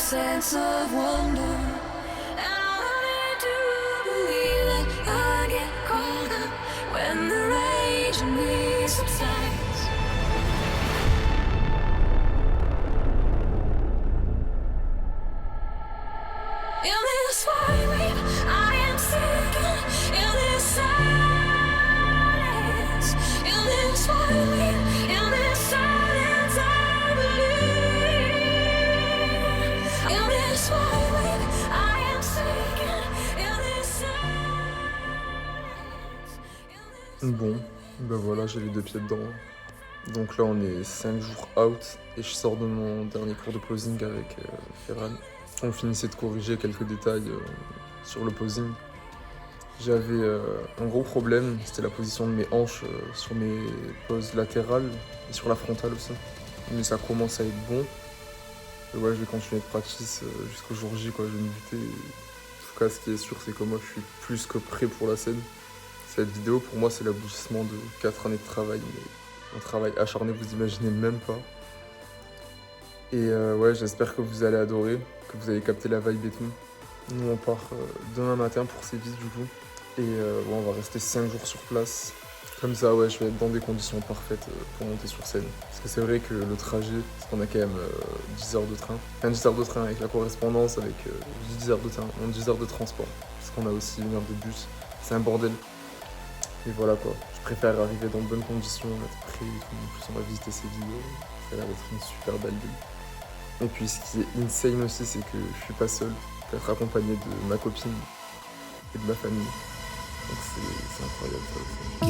sense of wonder. And I wanted to believe that I get caught up when the rage in me subsides. In this white I am sinking, in this silence, in this white, in this silence I believe. In this white I am sinking, in this silence. Bon, ben voilà, j'ai les deux pieds dedans. Donc là, on est 5 jours out et je sors de mon dernier cours de posing avec Ferran. On finissait de corriger quelques détails sur le posing. J'avais un gros problème, c'était la position de mes hanches sur mes poses latérales et sur la frontale aussi. Mais ça commence à être bon. Et ouais, je vais continuer de practice jusqu'au jour J, quoi. Je vais me buter. En tout cas, ce qui est sûr, c'est que moi, je suis plus que prêt pour la scène. Cette vidéo, pour moi, c'est l'aboutissement de 4 années de travail. Mais un travail acharné, vous imaginez même pas. Et ouais, j'espère que vous allez adorer, que vous allez capter la vibe et tout. Nous, on part demain matin pour Séville, du coup. Et ouais, on va rester 5 jours sur place. Comme ça, ouais, je vais être dans des conditions parfaites pour monter sur scène. Parce que c'est vrai que le trajet, parce qu'on a quand même 10 heures de train. Enfin, 10 heures de train avec la correspondance, avec 10 heures de train, 10 heures de transport. Parce qu'on a aussi 1 heure de bus. C'est un bordel. Et voilà quoi, je préfère arriver dans de bonnes conditions, être prêt et tout. En plus, on va visiter Séville. Ça a l'air d'être une super belle ville. Et puis, ce qui est insane aussi, c'est que je suis pas seul. Je peux être accompagné de ma copine et de ma famille. Donc c'est incroyable ça aussi.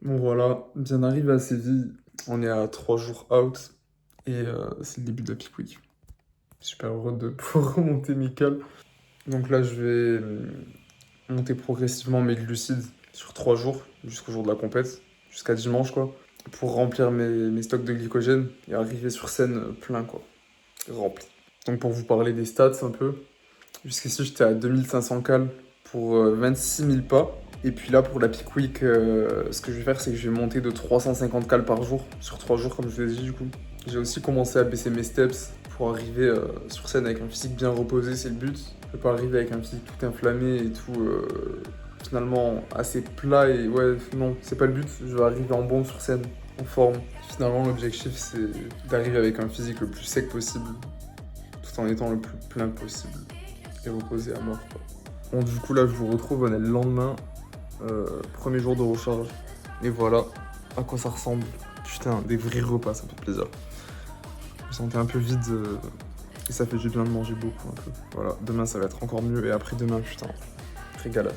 Bon voilà, bien arrivé à Séville. On est à 3 jours out. Et c'est le début de la Peak Week. Super heureux de pouvoir remonter mes cales. Donc là, je vais monter progressivement mes glucides sur 3 jours, jusqu'au jour de la compète, jusqu'à dimanche, quoi, pour remplir mes stocks de glycogène et arriver sur scène plein, quoi, rempli. Donc pour vous parler des stats un peu, jusqu'ici, j'étais à 2500 cales pour 26 000 pas. Et puis là, pour la Peak Week, ce que je vais faire, c'est que je vais monter de 350 cales par jour, sur 3 jours, comme je vous l'ai dit, du coup. J'ai aussi commencé à baisser mes steps pour arriver sur scène avec un physique bien reposé, c'est le but. Je peux pas arriver avec un physique tout inflammé et tout, finalement assez plat et ouais, non, c'est pas le but. Je veux arriver en bombe sur scène, en forme. Finalement, l'objectif, c'est d'arriver avec un physique le plus sec possible, tout en étant le plus plein possible et reposé à mort, quoi. Bon, du coup, là, je vous retrouve, on est le lendemain, premier jour de recharge. Et voilà à quoi ça ressemble. Putain, des vrais repas, ça fait plaisir. Je me sentais un peu vide et ça fait du bien de manger beaucoup un peu. Voilà, demain ça va être encore mieux et après demain, putain, régalade.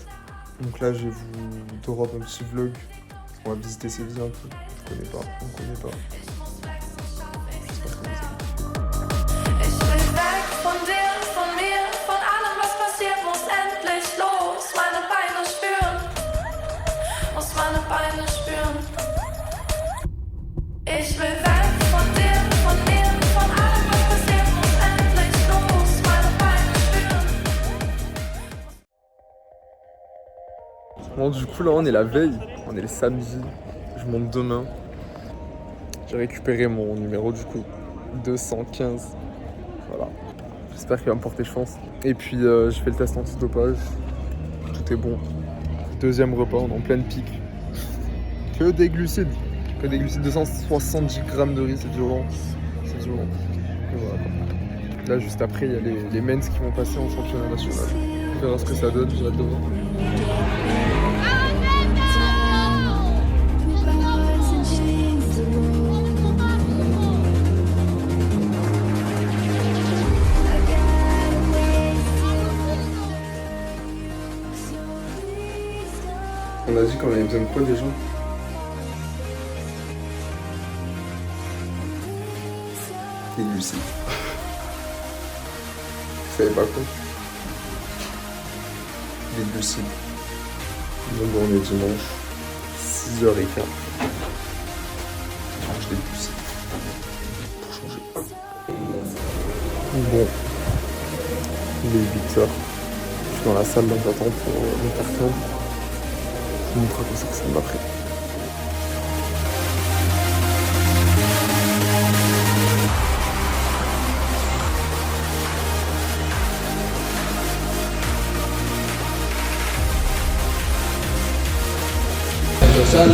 Donc là, je vais vous drop un petit vlog. On va visiter Séville un peu. Je connais pas, on connaît pas. J'espère que vous allez. Ich will weg von dir, von mir, von allem, was passiert, muss endlich los. Meine Beine spüren, muss meine Beine spüren. Ich will weg von dir, von mir, von allem, was passiert, muss endlich los. Meine Beine spüren. Bon, du coup, là, on est la veille. On est le samedi. Je monte demain. J'ai récupéré mon numéro, du coup, 215. Voilà. J'espère qu'il va me porter chance. Et puis, je fais le test antidopage. Tout est bon. Deuxième repas, on est en pleine pique. Que des glucides. Que des glucides, 270 grammes de riz, c'est violent. C'est violent. Et voilà. Là, juste après, il y a les men's qui vont passer en championnat national. On verra ce que ça donne, j'ai hâte de voir. On a dit qu'on avait besoin de quoi déjà? Des glucides. Vous savez pas quoi? Des glucides. Donc on est dimanche, 6h15. Je mange des glucides. Pour changer. Bon. Il est 8h. Je suis dans la salle, là j'attends pour mon carton. Je vous montre à quoi ça ressemble après. Total,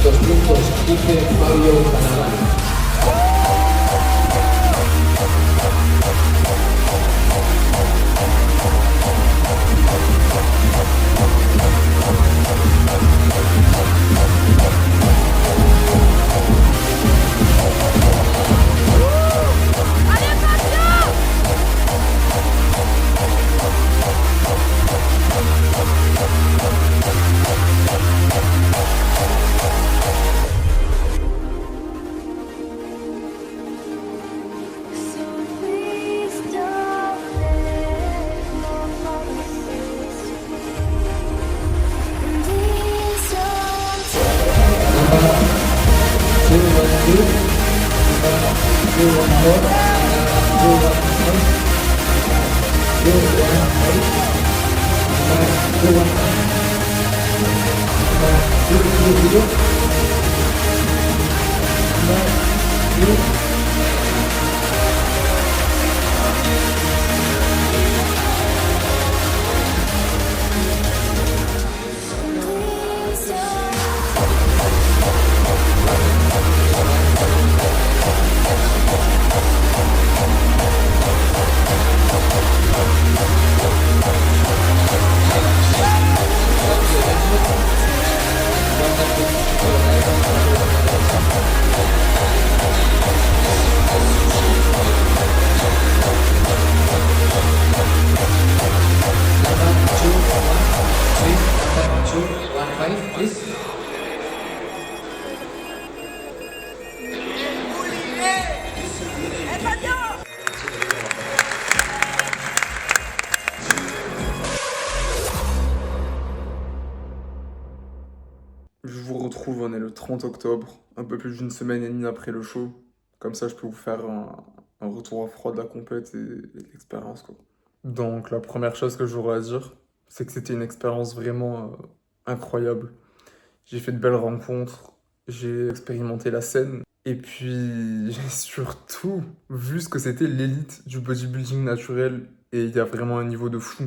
2 puntos, Quique Fabio Cannavaro. Je vous retrouve, on est le 30 octobre, un peu plus d'une semaine et demie après le show. Comme ça, je peux vous faire un retour à froid de la compète et de l'expérience, quoi. Donc, la première chose que j'aurais à dire, c'est que c'était une expérience vraiment incroyable. J'ai fait de belles rencontres, j'ai expérimenté la scène, et puis j'ai surtout vu ce que c'était l'élite du bodybuilding naturel, et il y a vraiment un niveau de fou.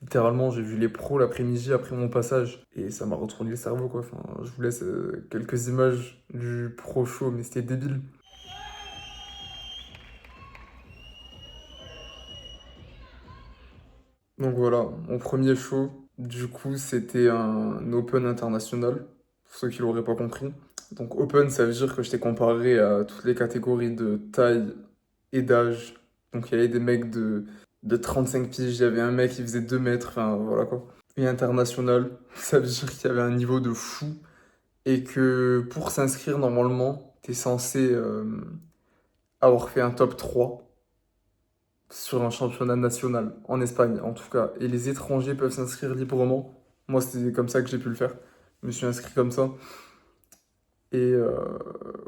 Littéralement, j'ai vu les pros l'après-midi après mon passage, et ça m'a retourné le cerveau, quoi. Enfin, je vous laisse quelques images du pro show, mais c'était débile. Donc voilà, mon premier show, du coup, c'était un Open international, pour ceux qui l'auraient pas compris. Donc Open, ça veut dire que j'étais comparé à toutes les catégories de taille et d'âge. Donc il y avait des mecs de 35 piges, il y avait un mec qui faisait 2 mètres, enfin voilà quoi. Et international, ça veut dire qu'il y avait un niveau de fou et que pour s'inscrire normalement, t'es censé avoir fait un top 3 sur un championnat national, en Espagne en tout cas. Et les étrangers peuvent s'inscrire librement. Moi, c'était comme ça que j'ai pu le faire. Je me suis inscrit comme ça. Et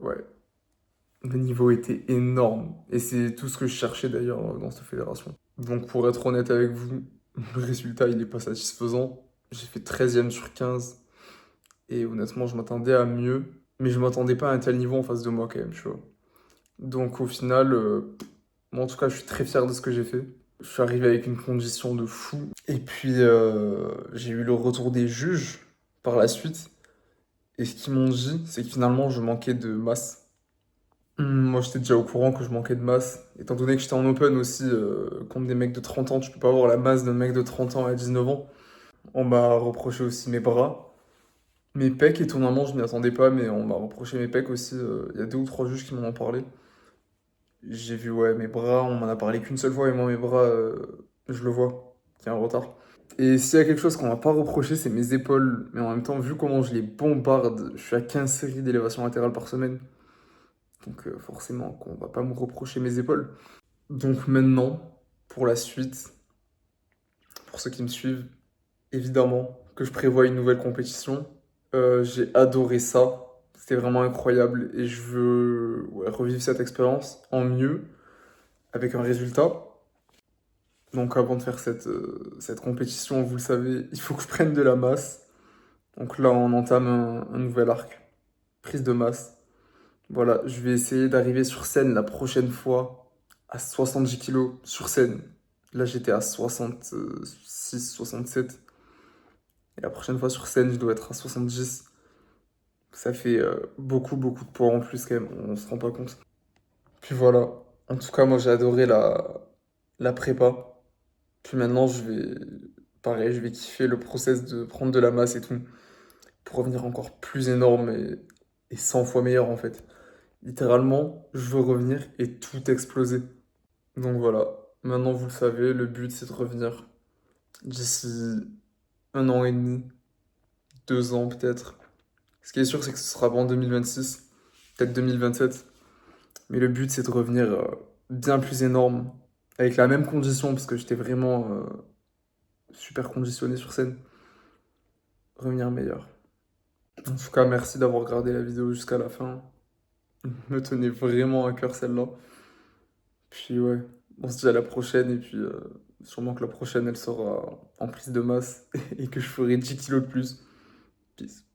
ouais, le niveau était énorme. Et c'est tout ce que je cherchais d'ailleurs dans cette fédération. Donc pour être honnête avec vous, le résultat, il n'est pas satisfaisant. J'ai fait 13e sur 15. Et honnêtement, je m'attendais à mieux. Mais je m'attendais pas à un tel niveau en face de moi quand même, tu vois. Donc au final, moi en tout cas, je suis très fier de ce que j'ai fait. Je suis arrivé avec une condition de fou. Et puis, j'ai eu le retour des juges par la suite. Et ce qu'ils m'ont dit, c'est que finalement, je manquais de masse. Moi, j'étais déjà au courant que je manquais de masse. Étant donné que j'étais en open aussi, contre des mecs de 30 ans, tu peux pas avoir la masse d'un mec de 30 ans à 19 ans. On m'a reproché aussi mes bras. Mes pecs, étonnamment, je m'y attendais pas, mais on m'a reproché mes pecs aussi. Il y a 2 ou 3 juges qui m'en ont parlé. J'ai vu, ouais, mes bras, on m'en a parlé qu'une seule fois, et moi, mes bras, je le vois, qu'il y a un retard. Et s'il y a quelque chose qu'on m'a pas reproché, c'est mes épaules. Mais en même temps, vu comment je les bombarde, je suis à 15 séries d'élévation latérale par semaine. Donc forcément, qu'on va pas me reprocher mes épaules. Donc maintenant, pour la suite, pour ceux qui me suivent, évidemment que je prévois une nouvelle compétition. J'ai adoré ça. C'était vraiment incroyable et je veux ouais, revivre cette expérience en mieux, avec un résultat. Donc avant de faire cette compétition, vous le savez, il faut que je prenne de la masse. Donc là, on entame un nouvel arc. Prise de masse. Voilà, je vais essayer d'arriver sur scène la prochaine fois à 70 kilos sur scène. Là, j'étais à 66, 67. Et la prochaine fois sur scène, je dois être à 70. Ça fait beaucoup, beaucoup de poids en plus quand même, on se rend pas compte. Puis voilà, en tout cas, moi j'ai adoré la prépa. Puis maintenant, pareil, je vais kiffer le process de prendre de la masse et tout, pour revenir encore plus énorme et 100 fois meilleur en fait. Littéralement, je veux revenir et tout exploser. Donc voilà, maintenant vous le savez, le but c'est de revenir d'ici 1 an et demi, 2 ans peut-être. Ce qui est sûr, c'est que ce sera pas en 2026, peut-être 2027. Mais le but c'est de revenir bien plus énorme, avec la même condition, parce que j'étais vraiment super conditionné sur scène. Revenir meilleur. En tout cas, merci d'avoir regardé la vidéo jusqu'à la fin. Me tenait vraiment à cœur celle-là. Puis ouais, on se dit à la prochaine et puis sûrement que la prochaine elle sera en prise de masse et que je ferai 10 kilos de plus. Peace.